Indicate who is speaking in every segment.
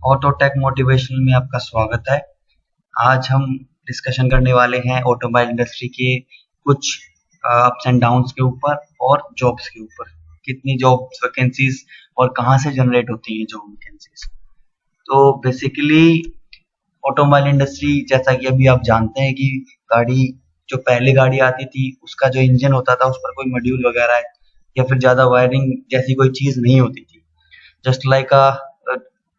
Speaker 1: Autotech motivational में आपका स्वागत है। आज हम डिस्कशन करने वाले हैं ऑटोमोबाइल इंडस्ट्री के कुछ अप्स एंड डाउन्स के ऊपर और जॉब्स के ऊपर। कितनी जॉब्स वैकेंसीज और कहाँ से जनरेट होती हैं जॉब वैकेंसीज। तो बेसिकली ऑटोमोबाइल इंडस्ट्री, जैसा कि अभी आप जानते हैं कि गाड़ी जो पहले गाड़ी आती थी उसका जो इंजन होता था उस पर कोई मॉड्यूल वगैरह है या फिर ज़्यादा वायरिंग जैसी कोई चीज़ नहीं होती थी। जस्ट लाइक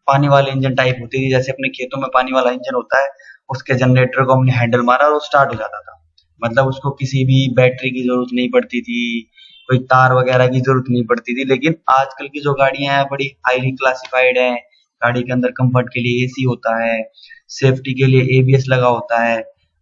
Speaker 1: पानी वाले इंजन टाइप होती थी, जैसे अपने खेतों में पानी वाला इंजन होता है, उसके जनरेटर को हमने हैंडल मारा और वो स्टार्ट हो जाता था। मतलब उसको किसी भी बैटरी की जरूरत नहीं पड़ती थी, कोई तार वगैरह की जरूरत नहीं पड़ती थी। लेकिन आजकल की जो गाड़ियां हैं बड़ी हाईली क्लासिफाइड हैं। गाड़ी के अंदर कंफर्ट के लिए एसी होता है, सेफ्टी के लिए एबीएस लगा होता है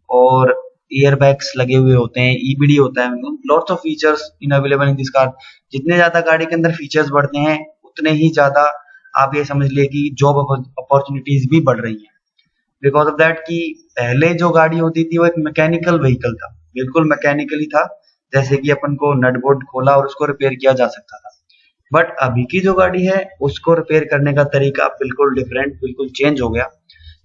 Speaker 1: और एयर बैग्स लगे हुए होते हैं, ईबीडी होता है। Lots of features in available in this car. जितने ज्यादा गाड़ी के अंदर फीचर्स बढ़ते हैं उतने ही ज्यादा आप ये समझ लिए कि जॉब अपॉर्चुनिटीज भी बढ़ रही हैं। बिकॉज ऑफ दैट कि पहले जो गाड़ी होती थी वो एक मैकेनिकल व्हीकल था, बिल्कुल मैकेनिकली था। जैसे कि अपन को नट बोल्ट खोला और उसको रिपेयर किया जा सकता था। बट अभी की जो गाड़ी है उसको रिपेयर करने का तरीका बिल्कुल डिफरेंट, बिल्कुल चेंज हो गया।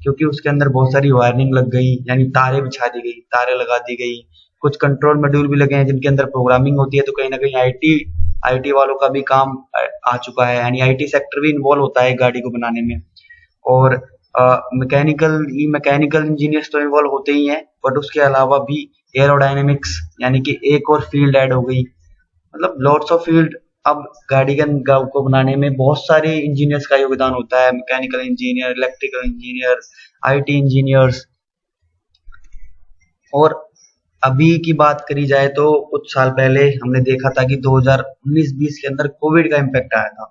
Speaker 1: क्योंकि उसके अंदर बहुत सारी वायरिंग लग गई, यानी तारें बिछा दी गई, तारें लगा दी गई। कुछ कंट्रोल मॉड्यूल भी लगे हैं जिनके अंदर प्रोग्रामिंग होती है। तो कहीं ना कहीं आईटी आईटी वालों का भी काम आ चुका है, यानी आईटी सेक्टर भी इन्वॉल्व होता है गाड़ी को बनाने में। और मैकेनिकल इंजीनियर्स तो इन्वॉल्व होते ही हैं, बट उसके अलावा भी एरोडायनेमिक्स यानी कि एक और फील्ड ऐड हो गई। मतलब लॉट्स ऑफ फील्ड। अब गाड़ी को बनाने में बहुत सारे इंजीनियर्स का योगदान होता है, mechanical engineer, electrical engineer, IT engineers. और अभी की बात करी जाए तो कुछ साल पहले हमने देखा था कि 2019-20 के अंदर कोविड का इम्पैक्ट आया था।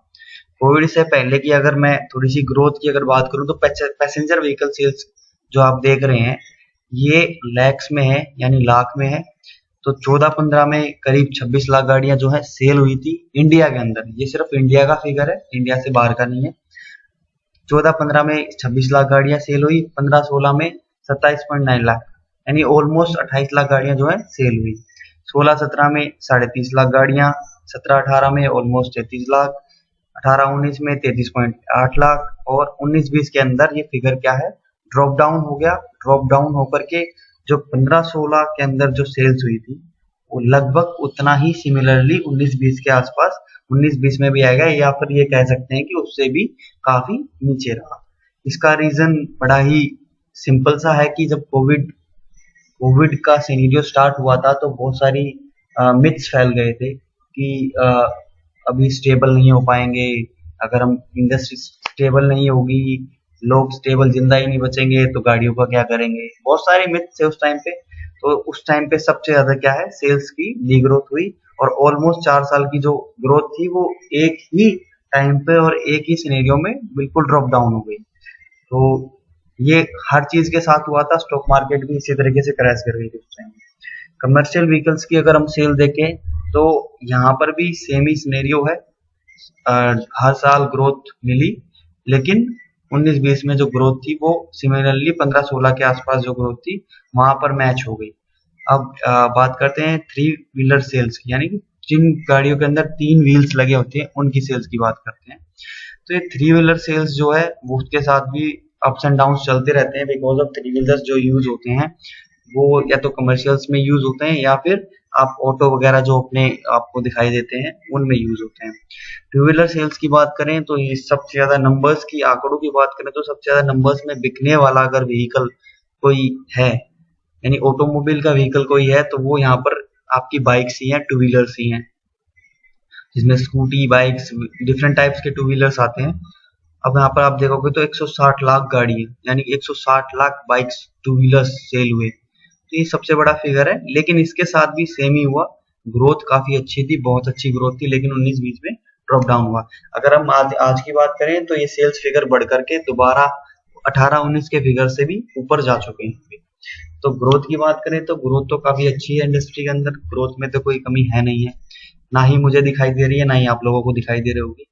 Speaker 1: कोविड से पहले की अगर मैं थोड़ी सी ग्रोथ की अगर बात करूं तो पैसेंजर व्हीकल सेल्स जो आप देख रहे हैं ये लैक्स में है, यानी लाख में है। तो 14-15 में करीब 26 लाख गाड़ियां जो है सेल हुई थी इंडिया के अंदर। ये सिर्फ इंडिया का फिगर है, इंडिया से बाहर का नहीं है। 14-15 में 26 लाख गाड़ियां सेल हुई, 15-16 में 27.9 लाख, यानी ऑलमोस्ट 28 लाख गाड़ियां जो है सेल हुई। 16-17 में 30.5 लाख गाड़ियां, 17-18 में ऑलमोस्ट 33 लाख, 18-19 में 33.8 लाख और 19-20 के अंदर ये फिगर क्या है, ड्रॉप डाउन हो गया। ड्रॉप डाउन होकर के जो 15-16 के अंदर जो सेल्स हुई थी वो लगभग उतना ही सिमिलरली 19-20 के आसपास 19-20 में भी आएगा, या फिर ये कह सकते हैं कि उससे भी काफी नीचे रहा। इसका रीजन बड़ा ही सिंपल सा है कि जब कोविड कोविड का सिनेरियो स्टार्ट हुआ था तो बहुत सारी मिथ्स फैल गए थे कि अभी स्टेबल नहीं हो पाएंगे। अगर हम इंडस्ट्री स्टेबल नहीं होगी, लोग स्टेबल जिंदा ही नहीं बचेंगे तो गाड़ियों का क्या करेंगे। बहुत सारे मिथ्स थे उस टाइम पे। तो उस टाइम पे सबसे ज्यादा क्या है, सेल्स की डीग्रोथ हुई और ऑलमोस्ट 4 साल की जो ग्रोथ थी वो एक ही टाइम पे और एक ही सिनेरियो में बिल्कुल ड्रॉप डाउन हो गई। तो ये हर चीज के साथ हुआ था। स्टॉक मार्केट भी इसी तरीके से क्रैश कर गई थी उस टाइम। कमर्शियल व्हीकल्स की अगर हम सेल देखें तो यहाँ पर भी सेम ही सिनेरियो है। हर साल ग्रोथ मिली, लेकिन 19-20 में जो ग्रोथ थी वो सिमिलरली 15-16 के आसपास जो ग्रोथ थी वहां पर मैच हो गई। अब बात करते हैं थ्री व्हीलर सेल्स की, यानी कि जिन गाड़ियों के अंदर 3 व्हील्स लगे होते हैं उनकी सेल्स की बात करते हैं। तो ये थ्री व्हीलर सेल्स जो है वो उसके साथ भी अप्स एंड डाउन चलते रहते हैं। बिकॉज ऑफ थ्री व्हीलर्स जो यूज होते हैं वो या तो कमर्शियल्स में यूज होते हैं या फिर आप ऑटो वगैरह जो अपने आपको दिखाई देते हैं उनमें यूज होते हैं। टू व्हीलर सेल्स की बात करें तो ये सबसे ज्यादा नंबर्स की आंकड़ों की बात करें तो सबसे ज्यादा नंबर्स में बिकने वाला अगर व्हीकल कोई है, यानी ऑटोमोबाइल का व्हीकल कोई है, तो वो यहाँ पर आपकी बाइक्स ही हैं, टू व्हीलर्स ही हैं। जिसमें स्कूटी, बाइक्स, डिफरेंट टाइप्स के टू व्हीलर्स आते हैं। अब यहाँ पर आप देखोगे तो 160 लाख गाड़ी है, यानी 160 lakh bikes two wheelers sale हुए। तो ये सबसे बड़ा फिगर है। लेकिन इसके साथ भी सेम ही हुआ, ग्रोथ काफी अच्छी थी, बहुत अच्छी ग्रोथ थी, लेकिन 19-20 में ड्रॉप डाउन हुआ। अगर हम आज की बात करें तो ये सेल्स फिगर बढ़ करके दोबारा 18-19 के फिगर से भी ऊपर जा चुके हैं। तो ग्रोथ की बात करें तो ग्रोथ तो काफी अच्छी है इंडस्ट्री के अंदर, ग्रोथ में तो कोई कमी है नहीं है। ना ही मुझे दिखाई दे रही है, ना ही आप लोगों को दिखाई दे रही होगी।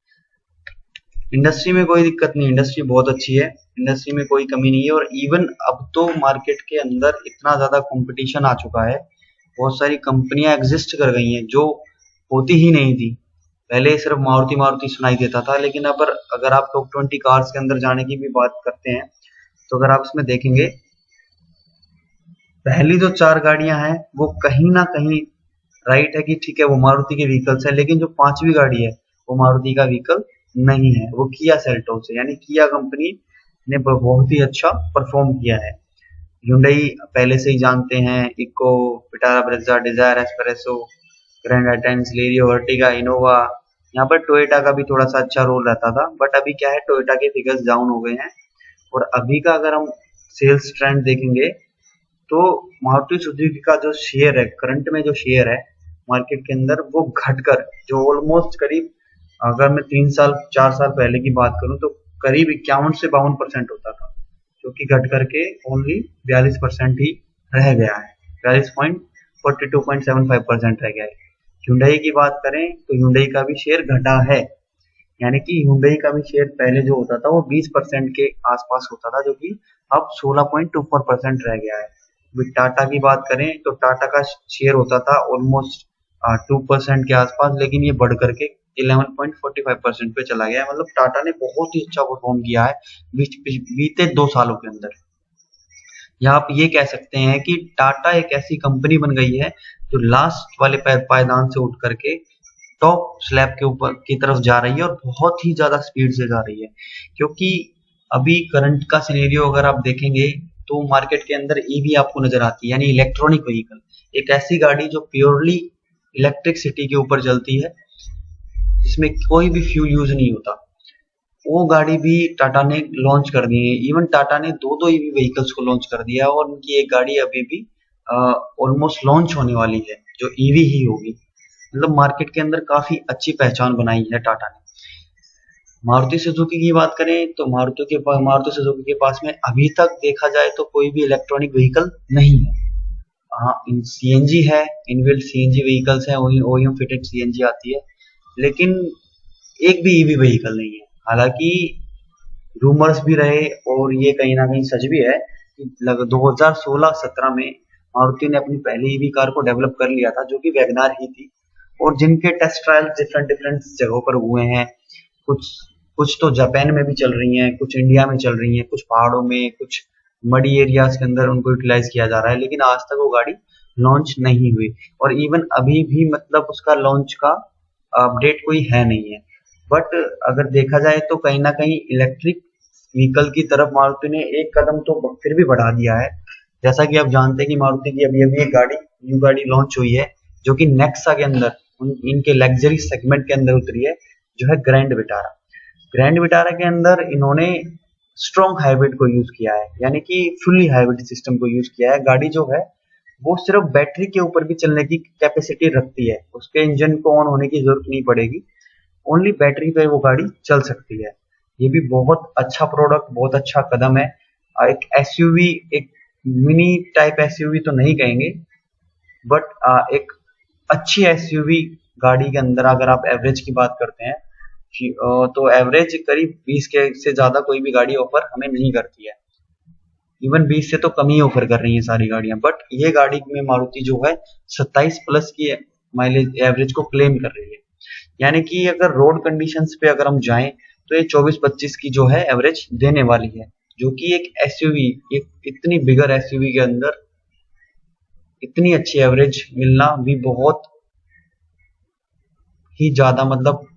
Speaker 1: इंडस्ट्री में कोई दिक्कत नहीं, इंडस्ट्री बहुत अच्छी है, इंडस्ट्री में कोई कमी नहीं है। और इवन अब तो मार्केट के अंदर इतना ज्यादा कंपटीशन आ चुका है, बहुत सारी कंपनियां एग्जिस्ट कर गई हैं जो होती ही नहीं थी। पहले सिर्फ मारुति मारुति सुनाई देता था, लेकिन अब अगर आप टॉप 20 कार्स के अंदर जाने की भी बात करते हैं, तो अगर आप इसमें देखेंगे, पहली जो 4 गाड़ियां हैं वो कहीं ना कहीं राइट है कि ठीक है वो मारुति के व्हीकल्स है, लेकिन जो 5वीं गाड़ी है वो मारुति का व्हीकल नहीं है, वो किया सेल्टोस है। यानी किया कंपनी ने बहुत ही अच्छा परफॉर्म किया है। Hyundai पहले से ही जानते हैं, Eeco, Vitara, Brezza, Dzire, Espresso, Grand आइटेंस, लेरियो, वर्टिगा, इनोवा। यहाँ पर टोयोटा का भी थोड़ा सा अच्छा रोल रहता था, बट अभी क्या है, टोयोटा के फिगर्स डाउन हो गए हैं। और अभी का अगर हम सेल्स ट्रेंड देखेंगे, तो मारुति सुजुकी का जो शेयर है, करंट में जो शेयर है मार्केट के अंदर, वो घटकर जो ऑलमोस्ट करीब, अगर मैं 3 साल 4 साल पहले की बात करूं तो करीब 51 से 52% होता था, जो कि घट करके ओनली 42% ही रह गया है। 42.42.75% रह गया है। Hyundai की बात करें तो Hyundai का भी शेयर घटा है, यानी कि Hyundai का भी शेयर पहले जो होता था वो 20% के आसपास होता था, जो कि अब 16.24% रह गया है। टाटा की बात करें तो टाटा का शेयर होता था ऑलमोस्ट 2% के आसपास, लेकिन ये बढ़ करके 11.45% पे चला गया है। मतलब टाटा ने बहुत ही अच्छा परफॉर्म किया है बीते 2 सालों के अंदर। या आप ये कह सकते हैं कि टाटा एक ऐसी कंपनी बन गई है जो लास्ट वाले पायदान से उठ करके टॉप स्लैब के ऊपर की तरफ जा रही है, और बहुत ही ज्यादा स्पीड से जा रही है। क्योंकि अभी करंट का सिनेरियो अगर आप देखेंगे तो मार्केट के अंदर ईवी आपको नजर आती है, यानी इलेक्ट्रॉनिक व्हीकल, एक ऐसी गाड़ी जो प्योरली इलेक्ट्रिसिटी के ऊपर चलती है, जिसमें कोई भी फ्यूल यूज नहीं होता। वो गाड़ी भी टाटा ने लॉन्च कर दी है। इवन टाटा ने दो दो ईवी व्हीकल्स को लॉन्च कर दिया है, और उनकी एक गाड़ी अभी भी ऑलमोस्ट लॉन्च होने वाली है, जो ईवी ही होगी। मतलब मार्केट के अंदर काफी अच्छी पहचान बनाई है टाटा ने। मारुति सुजुकी की बात करें तो मारुति सुजुकी के पास में अभी तक देखा जाए तो कोई भी इलेक्ट्रॉनिक व्हीकल नहीं है। हाँ, सीएनजी है, इनबिल्ट सीएनजी व्हीकल्स हैं, ओईएम फिटेड सीएनजी आती है, लेकिन एक भी ईवी व्हीकल नहीं है। हालांकि रूमर्स भी रहे, और ये कहीं ना कहीं सच भी है कि 2016-17 में मारुति ने अपनी पहली ईवी कार को डेवलप कर लिया था, जो कि वैगनार ही थी, और जिनके टेस्ट ट्रायल डिफरेंट डिफरेंट जगहों पर हुए हैं। कुछ कुछ तो जापान में भी चल रही हैं, कुछ इंडिया में चल रही हैं, कुछ पहाड़ों में, कुछ मडी एरियाज के अंदर उनको यूटिलाइज किया जा रहा है, लेकिन आज तक वो गाड़ी लॉन्च नहीं हुई। और इवन अभी भी मतलब उसका लॉन्च का अपडेट कोई है नहीं है। बट अगर देखा जाए तो कहीं ना कहीं इलेक्ट्रिक व्हीकल की तरफ मारुति ने एक कदम तो फिर भी बढ़ा दिया है। जैसा कि आप जानते हैं कि मारुति की अभी अभी एक न्यू गाड़ी लॉन्च हुई है, जो कि नेक्सा के अंदर इनके लग्जरी सेगमेंट के अंदर उतरी है, जो है ग्रैंड विटारा। ग्रैंड विटारा के अंदर इन्होंने स्ट्रॉन्ग हाइब्रिड को यूज किया है, यानी कि फुल्ली हाइब्रिड सिस्टम को यूज किया है। गाड़ी जो है वो सिर्फ बैटरी के ऊपर भी चलने की कैपेसिटी रखती है, उसके इंजन को ऑन होने की जरूरत नहीं पड़ेगी, ओनली बैटरी पे वो गाड़ी चल सकती है। ये भी बहुत अच्छा प्रोडक्ट, बहुत अच्छा कदम है। एक एसयूवी, एक मिनी टाइप एसयूवी तो नहीं कहेंगे, बट एक अच्छी एसयूवी गाड़ी के अंदर अगर आप एवरेज की बात करते हैं, तो एवरेज करीब 20 के से ज्यादा कोई भी गाड़ी ऑफर हमें नहीं करती है। इवन 20 से तो कम ही ऑफर कर रही है सारी गाड़ियां, बट ये गाड़ी में मारुति जो है 27 प्लस की माइलेज एवरेज को क्लेम कर रही है। यानी कि अगर रोड कंडीशंस पे अगर हम जाएं तो ये 24-25 की जो है एवरेज देने वाली है, जो कि एक एसयूवी, एक इतनी बिगर एसयूवी के अंदर इतनी अच्छी एवरेज मिलना भी बहुत ही ज्यादा मतलब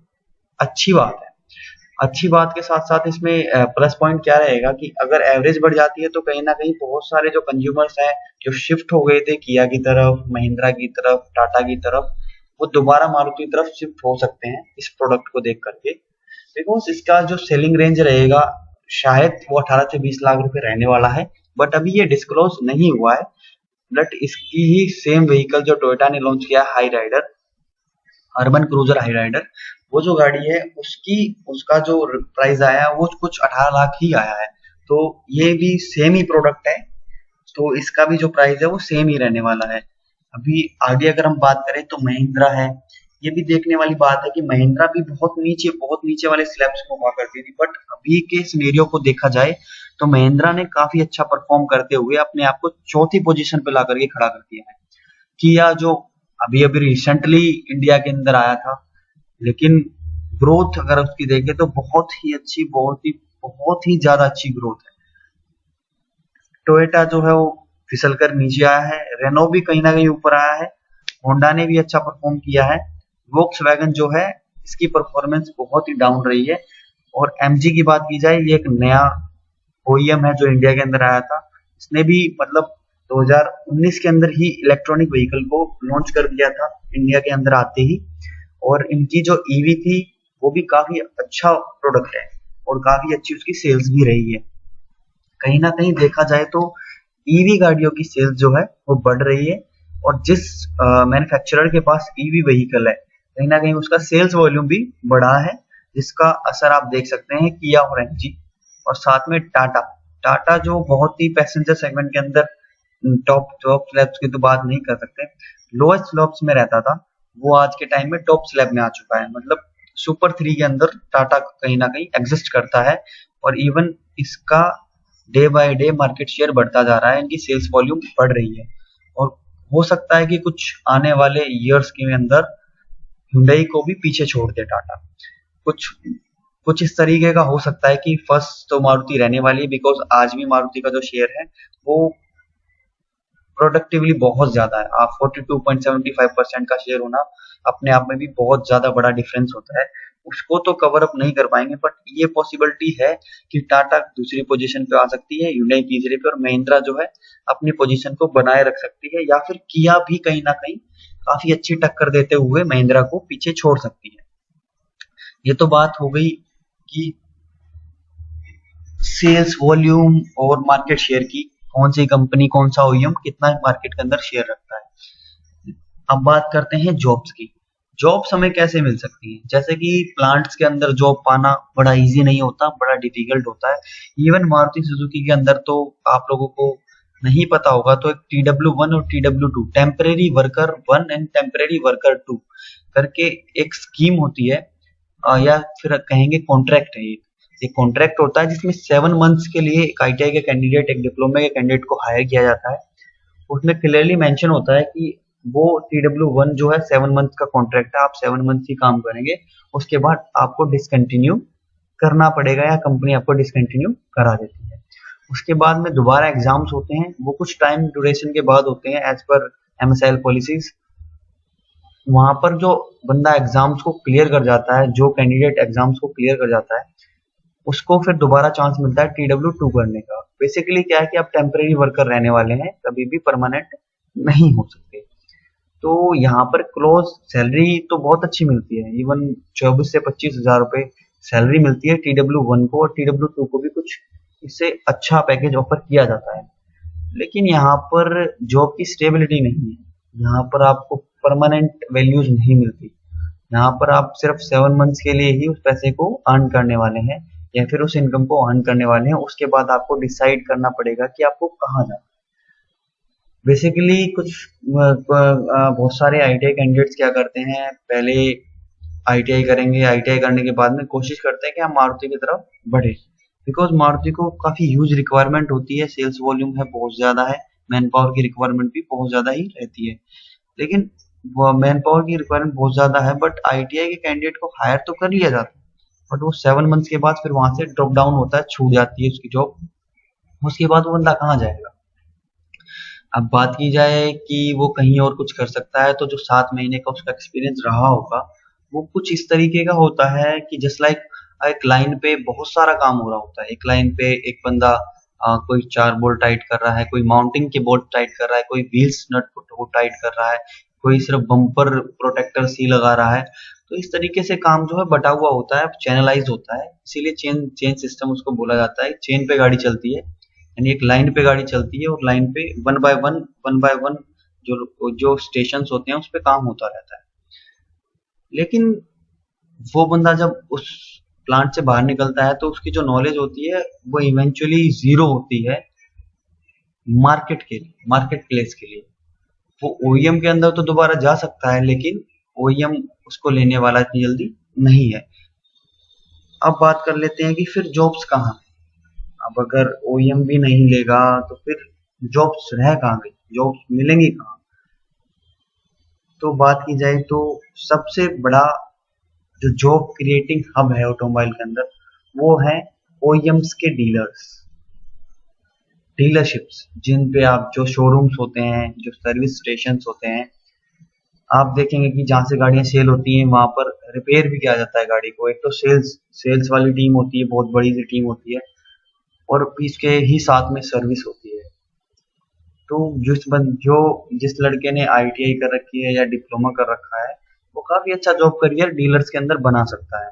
Speaker 1: अच्छी बात है। अच्छी बात के साथ साथ इसमें प्लस पॉइंट क्या रहेगा कि अगर एवरेज बढ़ जाती है तो कहीं ना कहीं बहुत सारे जो कंज्यूमर्स हैं, जो शिफ्ट हो गए थे किया की तरफ, महिंद्रा की तरफ, टाटा की तरफ, वो दोबारा मारुति की तरफ शिफ्ट हो सकते हैं इस प्रोडक्ट को देख करके। बिकॉज इसका जो सेलिंग रेंज रहेगा शायद वो 18 से 20 लाख रुपए रहने वाला है, बट अभी ये डिस्क्लोज नहीं हुआ है। बट इसकी ही सेम व्हीकल जो टोयोटा ने लॉन्च किया, Hyryder, Urban Cruiser Hyryder, वो जो गाड़ी है उसका जो प्राइस आया वो कुछ 18 लाख ही आया है। तो ये भी सेम ही प्रोडक्ट है, तो इसका भी जो प्राइस है वो सेम ही रहने वाला है। अभी आगे अगर हम बात करें तो महिंद्रा है। ये भी देखने वाली बात है कि महिंद्रा भी बहुत नीचे वाले स्लैब्स में हुआ करती थी, बट अभी के सिनेरियो को देखा जाए तो महिंद्रा ने काफी अच्छा परफॉर्म करते हुए अपने आप को चौथी पोजीशन पे ला करके खड़ा कर दिया है। किया जो अभी अभी रिसेंटली इंडिया के अंदर आया था, लेकिन ग्रोथ अगर उसकी देखें तो बहुत ही अच्छी, बहुत ही ज्यादा अच्छी ग्रोथ है। टोयोटा जो है वो फिसल कर नीचे आया है, रेनो भी कहीं ना कहीं ऊपर आया है, होंडा ने भी अच्छा परफॉर्म किया है। वोक्सवैगन जो है इसकी परफॉर्मेंस बहुत ही डाउन रही है। और एमजी की बात की जाए, ये एक नया ओईएम है जो इंडिया के अंदर आया था। इसने भी मतलब 2019 के अंदर ही इलेक्ट्रॉनिक व्हीकल को लॉन्च कर दिया था इंडिया के अंदर आते ही। और इनकी जो ईवी थी वो भी काफी अच्छा प्रोडक्ट है और काफी अच्छी उसकी सेल्स भी रही है। कहीं ना कहीं देखा जाए तो ईवी गाड़ियों की सेल्स जो है वो बढ़ रही है। और जिस मैन्युफैक्चरर के पास ईवी व्हीकल है, कहीं ना कहीं उसका सेल्स वॉल्यूम भी बढ़ा है, जिसका असर आप देख सकते हैं किया और एमजी। और साथ में टाटा, टाटा जो बहुत ही पैसेंजर सेगमेंट के अंदर टॉप टॉप स्लैब्स की तो बात नहीं कर सकते, लोएस्ट स्लैब्स में रहता था, वो आज के टाइम में टॉप स्लैब में आ चुका है। मतलब सुपर थ्री के अंदर टाटा कहीं ना कहीं एग्जिस्ट करता है। और इवन इसका day by day market share बढ़ता जा रहा है, इनकी सेल्स वॉल्यूम बढ़ रही है। और हो सकता है कि कुछ आने वाले ईयर्स के अंदर हुंडई को भी पीछे छोड़ दे टाटा। कुछ कुछ इस तरीके का हो सकता है कि फर्स्ट तो मारुति रहने वाली है, बिकॉज आज भी मारुति का जो शेयर है वो प्रोडक्टिवली बहुत ज्यादा है। आप 42.75% का शेयर होना अपने आप में भी बहुत ज्यादा बड़ा डिफरेंस होता है। उसको तो कवर अप नहीं कर पाएंगे, बट ये पॉसिबिलिटी है कि टाटा दूसरी पोजीशन पे आ सकती है, ह्यूंडई तीसरे पे, और महिंद्रा जो है अपनी पोजीशन को बनाए रख सकती है, या फिर किया भी कहीं ना कहीं काफी अच्छी टक्कर देते हुए महिंद्रा को पीछे छोड़ सकती है। ये तो बात हो गई कि सेल्स वॉल्यूम और मार्केट शेयर की, कौन सी कंपनी कौन सा ओईएम कितना मार्केट के अंदर शेयर रखता है। अब बात करते हैं जॉब्स की। जॉब्स हमें कैसे मिल सकती हैं? जैसे कि प्लांट्स के अंदर जॉब पाना बड़ा इजी नहीं होता, बड़ा डिफिकल्ट होता है। इवन मारुति सुजुकी के अंदर तो आप लोगों को नहीं पता होगा तो एक TW1 और TW2, temporary worker 1 and temporary worker 2 करके एक स्कीम होती है, या फिर कहेंगे कॉन्ट्रैक्ट है। एक कॉन्ट्रैक्ट होता है जिसमें 7 मंथ्स के लिए एक आईटीआई के कैंडिडेट, एक डिप्लोमा के कैंडिडेट को हायर किया जाता है। उसमें क्लियरली मेंशन होता है कि वो TW1 जो है 7 मंथ्स का कॉन्ट्रैक्ट है, आप 7 मंथ्स ही काम करेंगे, उसके बाद आपको डिसकंटिन्यू करना पड़ेगा या कंपनी आपको डिसकंटिन्यू करा देती है। उसके बाद में दोबारा एग्जाम्स होते हैं, वो कुछ टाइम ड्यूरेशन के बाद होते हैं एज पर MSIL पॉलिसीज। वहां पर जो बंदा एग्जाम्स को क्लियर कर जाता है, जो कैंडिडेट एग्जाम्स को क्लियर कर जाता है, उसको फिर दोबारा चांस मिलता है TW2 करने का। बेसिकली क्या है कि आप टेम्परेरी वर्कर रहने वाले हैं, कभी भी परमानेंट नहीं हो सकते। तो यहाँ पर क्लोज सैलरी तो बहुत अच्छी मिलती है, इवन 24 से 25 हजार रुपए सैलरी मिलती है TW1 को, और TW2 को भी कुछ इससे अच्छा पैकेज ऑफर किया जाता है। लेकिन यहाँ पर जॉब की स्टेबिलिटी नहीं है, यहाँ पर आपको परमानेंट वैल्यूज नहीं मिलती। यहाँ पर आप सिर्फ 7 मंथ्स के लिए ही उस पैसे को अर्न करने वाले हैं, या फिर उस इनकम को अर्न करने वाले हैं। उसके बाद आपको डिसाइड करना पड़ेगा कि आपको कहाँ जाना। बेसिकली कुछ बहुत सारे आईटीआई कैंडिडेट्स क्या करते हैं, पहले आईटीआई करेंगे, आईटीआई करने के बाद में कोशिश करते हैं कि हम मारुति की तरफ बढ़े, बिकॉज मारुति को काफी ह्यूज रिक्वायरमेंट होती है, सेल्स वॉल्यूम है बहुत ज्यादा है, मैन पावर की रिक्वायरमेंट भी बहुत ज्यादा ही रहती है। लेकिन मैन पावर की रिक्वायरमेंट बहुत ज्यादा है, बट आईटीआई के कैंडिडेट को हायर तो कर लिया जाता है, बट वो 7 मंथ्स के बाद फिर वहां से ड्रॉप डाउन होता है, छूट जाती है उसकी जॉब। उसके बाद वो बंदा कहाँ जाएगा? अब बात की जाए कि वो कहीं और कुछ कर सकता है, तो जो 7 महीने का उसका एक्सपीरियंस रहा होगा वो कुछ इस तरीके का होता है कि जस्ट लाइक एक लाइन पे बहुत सारा काम हो रहा होता है। एक लाइन पे एक बंदा कोई 4 बोल्ट टाइट कर रहा है, कोई माउंटिंग के बोल्ट टाइट कर रहा है, कोई व्हील्स नट को टाइट कर रहा है, कोई सिर्फ बम्पर प्रोटेक्टर सी लगा रहा है। तो इस तरीके से काम जो है बटा हुआ होता है, चैनलाइज होता है, इसीलिए चेन चेन सिस्टम उसको बोला जाता है। चेन पे गाड़ी चलती है, यानी एक लाइन पे गाड़ी चलती है, और लाइन पे वन बाय वन जो जो स्टेशन होते हैं उस पे काम होता रहता है। लेकिन वो बंदा जब उस प्लांट से बाहर निकलता है तो उसकी जो नॉलेज होती है वो इवेंचुअली जीरो होती है मार्केट प्लेस के लिए। वो ओईएम के अंदर तो दोबारा जा सकता है, लेकिन ओईएम उसको लेने वाला इतनी जल्दी नहीं है। अब बात कर लेते हैं कि फिर जॉब्स कहाँ। अब अगर ओईएम भी नहीं लेगा तो फिर जॉब्स रह कहाँ गई, जॉब्स मिलेंगी कहाँ? तो बात की जाए तो सबसे बड़ा जो जॉब क्रिएटिंग हब है ऑटोमोबाइल के अंदर, वो है ओईएम्स के डीलरशिप्स, जिन पे आप जो शोरूम्स होते हैं, जो सर्विस स्टेशन होते हैं, आप देखेंगे कि जहाँ से गाड़ियाँ सेल होती हैं वहां पर रिपेयर भी किया जाता है गाड़ी को। एक तो सेल्स सेल्स वाली टीम होती है, बहुत बड़ी सी टीम होती है, और इसके ही साथ में सर्विस होती है। तो जिस लड़के ने आईटीआई कर रखी है या डिप्लोमा कर रखा है, वो काफी अच्छा जॉब करियर डीलर्स के अंदर बना सकता है,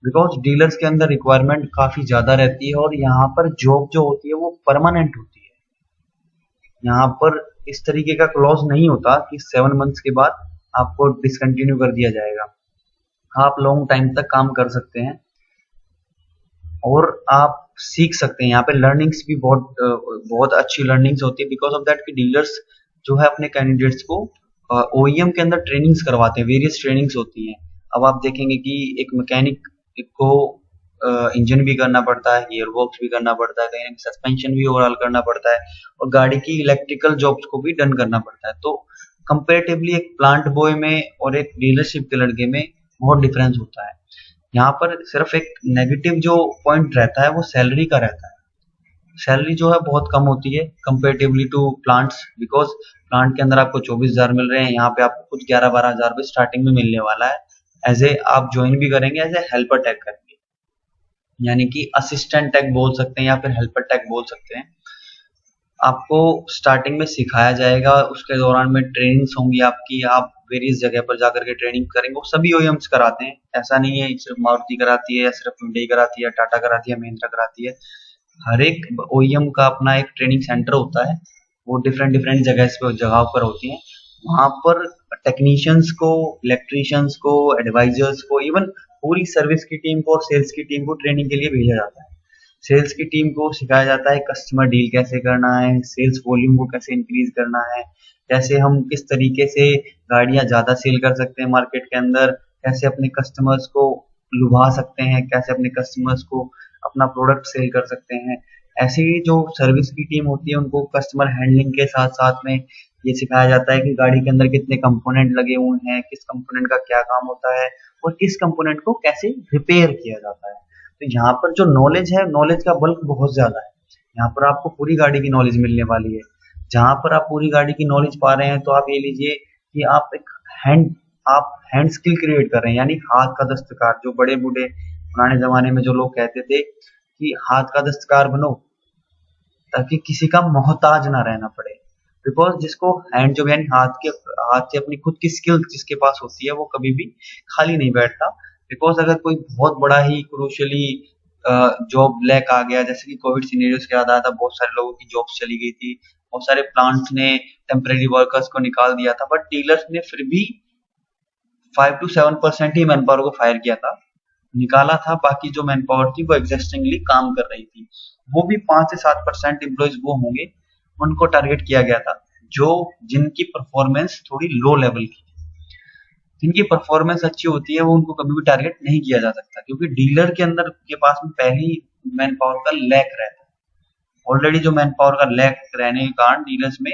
Speaker 1: बिकॉज डीलर्स के अंदर रिक्वायरमेंट काफी ज्यादा रहती है, और यहाँ पर जॉब जो होती है वो परमानेंट होती है। यहाँ पर इस तरीके का क्लॉज नहीं होता कि 7 मंथ्स के बाद आपको डिसकंटिन्यू कर दिया जाएगा। आप लॉन्ग टाइम तक काम कर सकते हैं और आप सीख सकते हैं। यहाँ पे लर्निंग्स भी बहुत अच्छी लर्निंग्स होती है, बिकॉज ऑफ दैट कि डीलर्स जो है अपने कैंडिडेट्स को ओईएम के अंदर ट्रेनिंग्स करवाते हैं, वेरियस ट्रेनिंग्स होती हैं। अब आप देखेंगे कि एक मैकेनिक को इंजन भी करना पड़ता है, गियर बॉक्स भी करना पड़ता है, कहीं सस्पेंशन भी ओवरऑल करना पड़ता है, और गाड़ी की इलेक्ट्रिकल जॉब्स को भी डन करना पड़ता है। तो कंपेरेटिवली एक प्लांट बॉय में और एक डीलरशिप के लड़के में बहुत डिफरेंस होता है। यहाँ पर सिर्फ एक नेगेटिव जो पॉइंट रहता है वो सैलरी का रहता है। सैलरी जो है बहुत कम होती है comparatively to plants, because plant के अंदर आपको 24,000 मिल रहे हैं, यहाँ पे आपको कुछ 11-12 हज़ार रुपये स्टार्टिंग में मिलने वाला है। एज ए आप ज्वाइन भी करेंगे एज ए हेल्पर टैग करके, यानी कि असिस्टेंट टैग बोल सकते हैं या फिर हेल्पर टैग बोल सकते हैं। आपको स्टार्टिंग में सिखाया जाएगा, उसके दौरान में ट्रेनिंग्स होंगी आपकी, आप वेरियस जगह पर जाकर के ट्रेनिंग करेंगे। वो सभी ओईएम्स कराते हैं, ऐसा नहीं है सिर्फ मारुति कराती है या सिर्फ हुंडई कराती है, टाटा कराती है, महिंद्रा कराती है। हर एक ओईएम का अपना एक ट्रेनिंग सेंटर होता है, वो डिफरेंट डिफरेंट जगह पर होती हैं। वहां पर टेक्नीशियंस को, इलेक्ट्रिशियंस को, एडवाइजर्स को, इवन पूरी सर्विस की टीम को और सेल्स की टीम को ट्रेनिंग के लिए भेजा जाता है। सेल्स की टीम को सिखाया जाता है कस्टमर डील कैसे करना है, सेल्स वॉल्यूम को कैसे इंक्रीज करना है, कैसे हम किस तरीके से गाड़ियां ज्यादा सेल कर सकते हैं मार्केट के अंदर, कैसे अपने कस्टमर्स को लुभा सकते हैं, कैसे अपने कस्टमर्स को अपना प्रोडक्ट सेल कर सकते हैं। ऐसी जो सर्विस की टीम होती है उनको कस्टमर हैंडलिंग के साथ साथ में ये सिखाया जाता है कि गाड़ी के अंदर कितने कंपोनेंट लगे हुए हैं, किस कंपोनेंट का क्या काम होता है, और किस कंपोनेंट को कैसे रिपेयर किया जाता है। तो यहाँ पर जो नॉलेज है, नॉलेज का बल्क बहुत ज्यादा है। यहाँ पर आपको पूरी गाड़ी की नॉलेज मिलने वाली है। जहाँ पर आप पूरी गाड़ी की नॉलेज पा रहे हैं, तो आप ये लीजिए कि हैंड आप हैंड स्किल क्रिएट कर रहे हैं, यानी हाथ का दस्तकार। जो बड़े बूढ़े पुराने जमाने में जो लोग कहते थे कि हाथ का दस्तकार बनो, ताकि किसी का मोहताज ना रहना पड़े। बिकॉज जिसको हैंड जो यानी हाथ से अपनी खुद की स्किल जिसके पास होती है, वो कभी भी खाली नहीं बैठता। बिकॉज अगर कोई बहुत बड़ा ही क्रूशली जॉब लैक आ गया, जैसे कि कोविड सिनेरियोस के याद आया था, बहुत सारे लोगों की जॉब्स चली गई थी, बहुत सारे प्लांट्स ने टेम्परेरी वर्कर्स को निकाल दिया था, बट डीलर्स ने फिर भी 5 to 7% ही मैन पावर को फायर किया था, निकाला था। बाकी जो मैन पावर थी वो एग्जिस्टिंगली काम कर रही थी, वो भी 5 से 7% एम्प्लॉयज वो होंगे, उनको टारगेट किया गया था, जो जिनकी परफॉर्मेंस थोड़ी लो लेवल की, जिनकी परफॉर्मेंस अच्छी होती है, वो उनको कभी भी टारगेट नहीं किया जा सकता, क्योंकि डीलर के अंदर के पास में पहले ही मैन पावर का लैक रहता है। ऑलरेडी जो मैन पावर का लैक रहने के कारण डीलर्स में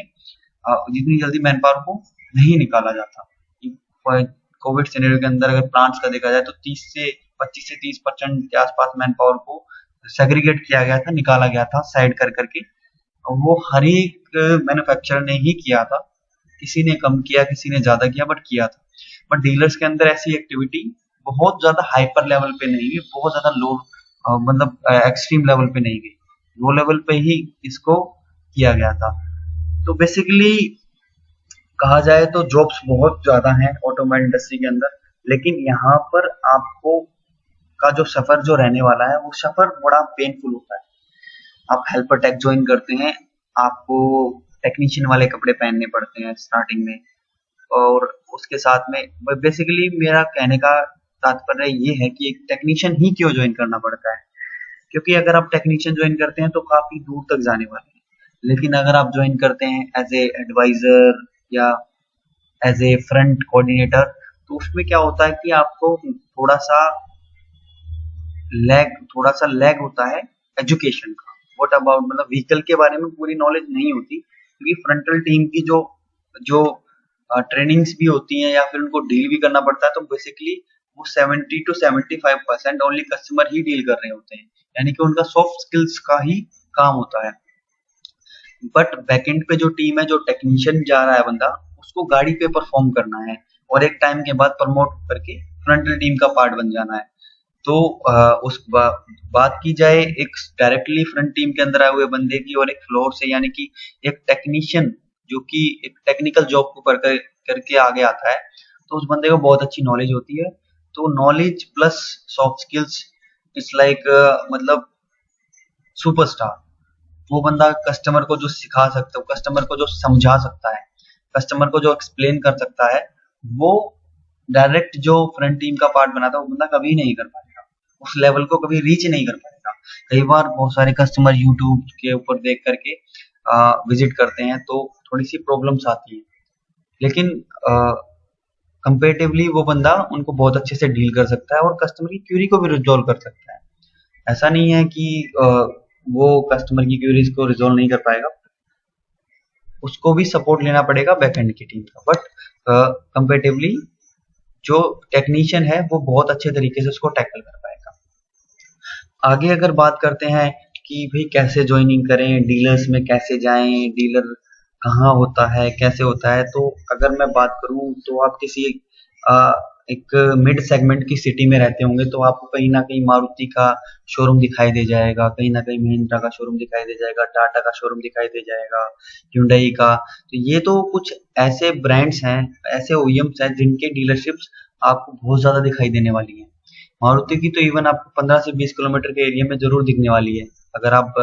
Speaker 1: जितनी जल्दी मैन पावर को नहीं निकाला जाता। कोविड सिनेरियो के अंदर अगर प्लांट्स का देखा जाए तो 25 से 30% के आसपास मैन पावर को सेग्रीगेट किया गया था, निकाला गया था साइड कर करके। वो हर एक मैन्युफैक्चरर ने ही किया था, किसी ने कम किया, किसी ने ज्यादा किया, बट किया था। बट डीलर्स के अंदर ऐसी एक्टिविटी बहुत ज्यादा हाइपर लेवल पे नहीं गई, बहुत ज्यादा लो मतलब एक्सट्रीम लेवल पे नहीं गई, लो लेवल पे ही इसको किया गया था। तो बेसिकली कहा जाए तो जॉब्स बहुत ज्यादा हैं ऑटोमोबाइल इंडस्ट्री के अंदर, लेकिन यहाँ पर आपको का जो सफर जो रहने वाला है, वो सफर बड़ा पेनफुल होता है। आप हेल्पर टैग ज्वाइन करते हैं, आपको टेक्नीशियन वाले कपड़े पहनने पड़ते हैं स्टार्टिंग में, और उसके साथ में बेसिकली मेरा कहने का तात्पर्य ये है कि एक टेक्नीशियन ही क्यों ज्वाइन करना पड़ता है, क्योंकि अगर आप टेक्नीशियन ज्वाइन करते हैं तो काफी दूर तक जाने वाले हैं, लेकिन अगर आप ज्वाइन करते हैं एज ए एडवाइजर या एज ए फ्रंट कोऑर्डिनेटर, तो उसमें क्या होता है कि आपको थोड़ा सा लैग होता है एजुकेशन का। व्हाट अबाउट मतलब व्हीकल के बारे में पूरी नॉलेज नहीं होती, क्योंकि फ्रंटल टीम की जो जो ट्रेनिंग्स भी होती हैं या फिर उनको डील भी करना पड़ता है, तो बेसिकली वो 70 to 75% only customer he deal कर रहे होते हैं, यानी कि उनका सॉफ्ट स्किल्स का ही काम होता है। बट बैकएंड पे जो टीम है, जो टेक्नीशियन जा रहा है बंदा, उसको गाड़ी पे परफॉर्म करना है और एक टाइम के बाद प्रमोट करके फ्रंट टीम का पार्ट बन जाना है। तो बात की जाए एक डायरेक्टली फ्रंट टीम के अंदर आए हुए बंदे की और एक फ्लोर से, यानी कि एक टेक्नीशियन जो कि एक टेक्निकल जॉब को करके आगे आता है, तो उस बंदे को बहुत अच्छी नॉलेज होती है। तो knowledge plus soft skills it's like मतलब सुपरस्टार। वो बंदा कस्टमर को जो सिखा सकता है, कस्टमर को जो समझा सकता है, कस्टमर को जो एक्सप्लेन कर सकता है, वो डायरेक्ट जो फ्रंट टीम का पार्ट बनाता है वो बंदा कभी नहीं कर पाएगा, उस लेवल को कभी रीच नहीं कर पाएगा। कई बार बहुत सारे कस्टमर यूट्यूब के ऊपर देख करके विजिट करते हैं तो थोड़ी सी प्रॉब्लम्स आती है, लेकिन कंपेरेटिवली वो बंदा उनको बहुत अच्छे से डील कर सकता है और कस्टमर की क्यूरी को भी रिजॉल्व कर सकता है। ऐसा नहीं है कि वो कस्टमर की क्यूरीज को रिजॉल्व नहीं कर पाएगा, उसको भी सपोर्ट लेना पड़ेगा बैकएंड की टीम का। बट कंपेरेटिवली जो टेक्नीशियन है वो बहुत अच्छे तरीके से उसको टैकल कर पाएगा। आगे अगर बात करते हैं कि भाई कैसे ज्वाइनिंग करें, डीलर्स में कैसे जाएं, डीलर कहाँ होता है, कैसे होता है, तो अगर मैं बात करूं तो आप किसी एक मिड सेगमेंट की सिटी में रहते होंगे तो आपको कहीं ना कहीं मारुति का शोरूम दिखाई दे जाएगा, कहीं ना कहीं महिंद्रा का शोरूम दिखाई दे जाएगा, टाटा का शोरूम दिखाई दे जाएगा, hyundai का। तो ये तो कुछ ऐसे ब्रांड्स हैं, ऐसे ओईएम्स हैं जिनके डीलरशिप्स आपको बहुत ज्यादा दिखाई देने वाली हैं। मारुति की तो इवन आपको 15 से 20 किलोमीटर के एरिया में जरूर दिखने वाली है, अगर आप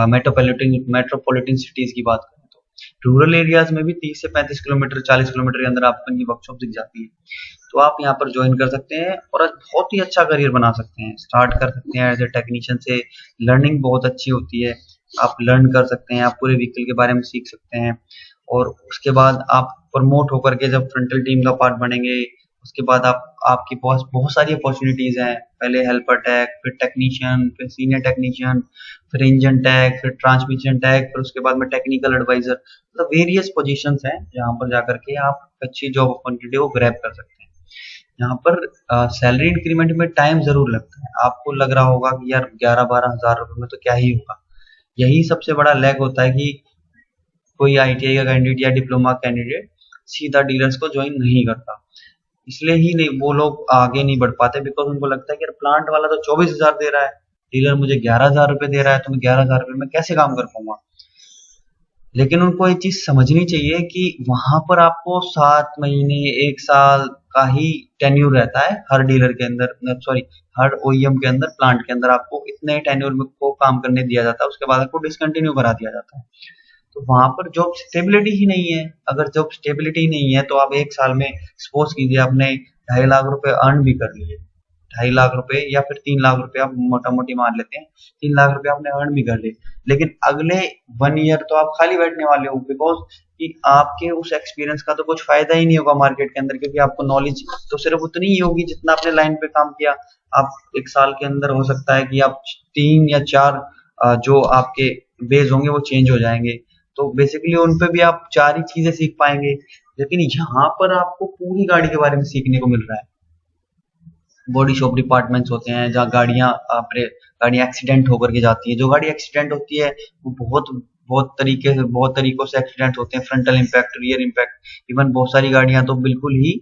Speaker 1: मेट्रोपॉलिटन सिटीज की बात करें तो। रूरल एरियाज में भी 30 से 35 किलोमीटर, 40 किलोमीटर के अंदर आपको इनकी वर्कशॉप दिख जाती है। तो आप यहाँ पर ज्वाइन कर सकते हैं और बहुत ही अच्छा करियर बना सकते हैं, स्टार्ट कर सकते हैं एज ए टेक्नीशियन से। लर्निंग बहुत अच्छी होती है, आप लर्न कर सकते हैं, आप पूरे व्हीकल के बारे में सीख सकते हैं और उसके बाद आप प्रमोट होकर के जब फ्रंटल टीम का पार्ट बनेंगे, उसके बाद आपके पास बहुत सारी अपॉर्चुनिटीज हैं। पहले हेल्पर टैग, फिर टेक्नीशियन, फिर सीनियर टेक्नीशियन, फिर इंजन टैग, फिर ट्रांसमिशन टैग, फिर उसके बाद में टेक्निकल एडवाइजर। मतलब वेरियस पोजीशंस हैं जहाँ पर जाकर के आप अच्छी जॉब अपॉर्चुनिटी को ग्रैब कर सकते हैं। यहाँ पर सैलरी इंक्रीमेंट में टाइम जरूर लगता है। आपको लग रहा होगा कि यार 11-12 हजार रुपए में तो क्या ही होगा। यही सबसे बड़ा लैग होता है कि कोई आईटीआई का कैंडिडेट या डिप्लोमा कैंडिडेट सीधा डीलर्स को ज्वाइन नहीं करता। इसलिए ही नहीं वो लोग आगे नहीं बढ़ पाते, बिकॉज उनको लगता है कि यार प्लांट वाला तो 24,000 दे रहा है, डीलर मुझे 11,000 रुपए दे रहा है, तो मैं 11,000 रुपए में कैसे काम कर पाऊंगा। लेकिन उनको ये चीज समझनी चाहिए कि वहां पर आपको 7 महीने, 1 साल का ही टेन्यूर रहता है हर डीलर के अंदर, सॉरी हर ओईएम के अंदर, प्लांट के अंदर आपको इतने टेन्यूर में को काम करने दिया जाता है, उसके बाद आपको डिसकंटिन्यू करा दिया जाता है। तो वहां पर जॉब स्टेबिलिटी ही नहीं है। अगर जॉब स्टेबिलिटी नहीं है तो आप 1 साल में सपोज कीजिए आपने 2.5 लाख रुपए अर्न भी कर लिए, 2.5 लाख रुपए या फिर 3 लाख रुपए आप मोटा मोटी मान लेते हैं, 3 लाख रुपए आपने अर्न भी कर लिए, लेकिन अगले 1 ईयर तो आप खाली बैठने वाले हो, बिकॉज कि आपके उस एक्सपीरियंस का तो कुछ फायदा ही नहीं होगा मार्केट के अंदर, क्योंकि आपको नॉलेज तो सिर्फ उतनी ही होगी जितना आपने लाइन पे काम किया। आप 1 साल के अंदर हो सकता है कि आप 3 या 4 जो आपके बेस होंगे वो चेंज हो जाएंगे, तो बेसिकली उन पे भी आप 4 ही चीजें सीख पाएंगे। लेकिन यहाँ पर आपको पूरी गाड़ी के बारे में सीखने को मिल रहा है। बॉडी शॉप डिपार्टमेंट्स होते हैं जहाँ गाड़ियाँ एक्सीडेंट होकर के जाती है। जो गाड़ी एक्सीडेंट होती है वो बहुत तरीकों से एक्सीडेंट होते हैं, frontal impact, rear impact, even बहुत सारी गाड़ियां तो बिल्कुल ही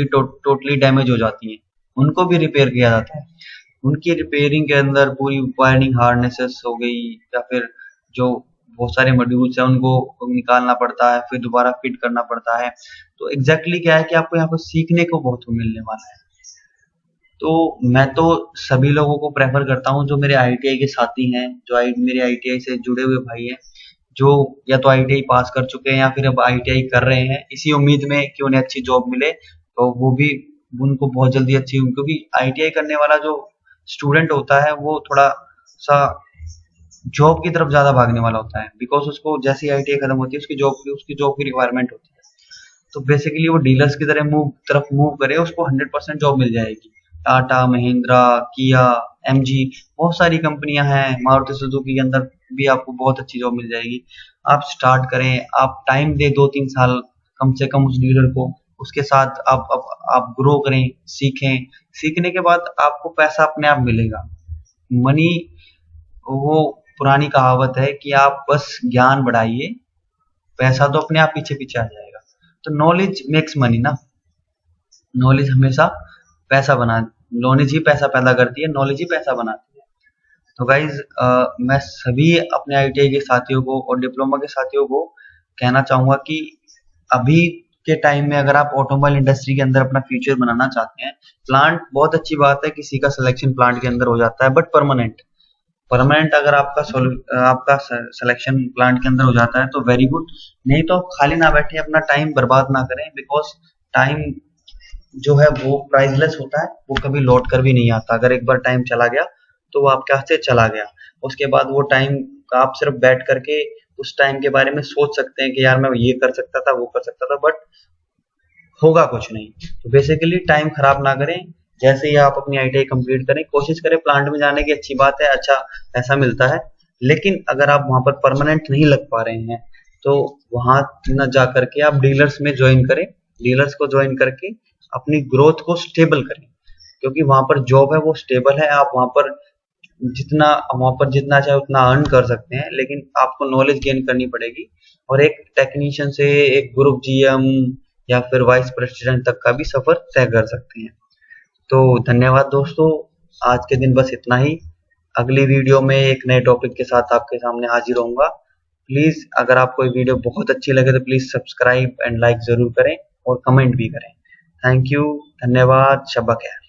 Speaker 1: टोटली डैमेज हो जाती हैं, उनको भी रिपेयर किया जाता है। उनकी रिपेयरिंग के अंदर पूरी वायरिंग हार्नेसेस हो गई या फिर जो बहुत सारे मॉड्यूल्स हैं उनको निकालना पड़ता है, फिर दोबारा फिट करना पड़ता है। तो एग्जैक्टली क्या है कि आपको यहाँ पर सीखने को बहुत मिलने वाला है। तो मैं तो सभी लोगों को प्रेफर करता हूँ जो मेरे आईटीआई के साथी हैं, जो मेरे आईटीआई से जुड़े हुए भाई हैं, जो या तो आईटीआई पास कर चुके हैं या फिर अब आईटीआई कर रहे हैं इसी उम्मीद में कि उन्हें अच्छी जॉब मिले, तो वो भी उनको बहुत जल्दी अच्छी, क्योंकि आईटीआई करने वाला जो स्टूडेंट होता है वो थोड़ा सा जॉब की तरफ ज्यादा भागने वाला होता है, बिकॉज उसको जैसी आईटीआई खत्म होती है उसकी जॉब की रिक्वायरमेंट होती है। तो बेसिकली वो डीलर्स की तरफ मूव करे, उसको 100% जॉब मिल जाएगी। टाटा, महिंद्रा, किया, एमजी, बहुत सारी कंपनियां हैं, मारुति सुजुकी के अंदर भी आपको बहुत अच्छी जॉब मिल जाएगी। आप स्टार्ट करें, आप टाइम दे 2-3 साल कम से कम उस डीलर को, उसके साथ आप ग्रो करें, सीखें। सीखने के बाद आपको पैसा अपने आप मिलेगा। मनी, वो पुरानी कहावत है कि आप बस ज्ञान बढ़ाइए, पैसा तो अपने आप पीछे पीछे आ जाएगा। तो नॉलेज मेक्स मनी ना, नॉलेज हमेशा पैसा बना नॉलेज ही पैसा पैदा करती है, नॉलेज ही पैसा बनाती है। तो गाइज, मैं सभी अपने आईटीआई के साथियों को और डिप्लोमा के साथियों को कहना चाहूंगा कि अभी के टाइम में अगर आप ऑटोमोबाइल इंडस्ट्री के अंदर अपना फ्यूचर बनाना चाहते हैं, प्लांट बहुत अच्छी बात है, किसी का सिलेक्शन प्लांट के अंदर हो जाता है, बट परमानेंट परमानेंट अगर आपका सिलेक्शन प्लांट के अंदर हो जाता है तो वेरी गुड। नहीं तो खाली ना बैठे, अपना टाइम बर्बाद ना करें, बिकॉज टाइम जो है वो प्राइसलेस होता है, वो कभी लौट कर भी नहीं आता। अगर एक बार टाइम चला गया तो वो आपके हाथ से चला गया। उसके बाद वो टाइम आप सिर्फ बैठ करके उस टाइम के बारे में सोच सकते हैं कि यार मैं ये कर सकता था, वो कर सकता था, बट होगा कुछ नहीं। तो बेसिकली टाइम खराब ना करें। जैसे ही आप अपनी आईटीआई कंप्लीट करें, कोशिश करें प्लांट में जाने की। अच्छी बात है, अच्छा पैसा मिलता है, लेकिन अगर आप वहां पर परमानेंट नहीं लग पा रहे हैं तो वहां न जा करके आप डीलर्स में ज्वाइन करें। डीलर्स को ज्वाइन करके अपनी ग्रोथ को स्टेबल करें, क्योंकि वहां पर जॉब है वो स्टेबल है। आप वहां पर जितना चाहे उतना अर्न कर सकते हैं, लेकिन आपको नॉलेज गेन करनी पड़ेगी। और एक टेक्नीशियन से एक ग्रुप जीएम या फिर वाइस प्रेसिडेंट तक का भी सफर तय कर सकते हैं। तो धन्यवाद दोस्तों, आज के दिन बस इतना ही। अगली वीडियो में एक नए टॉपिक के साथ आपके सामने हाजिर होऊंगा। प्लीज, अगर आपको ये वीडियो बहुत अच्छी लगे तो प्लीज सब्सक्राइब एंड लाइक जरूर करें और कमेंट भी करें। थैंक यू, धन्यवाद, शब्बा खैर।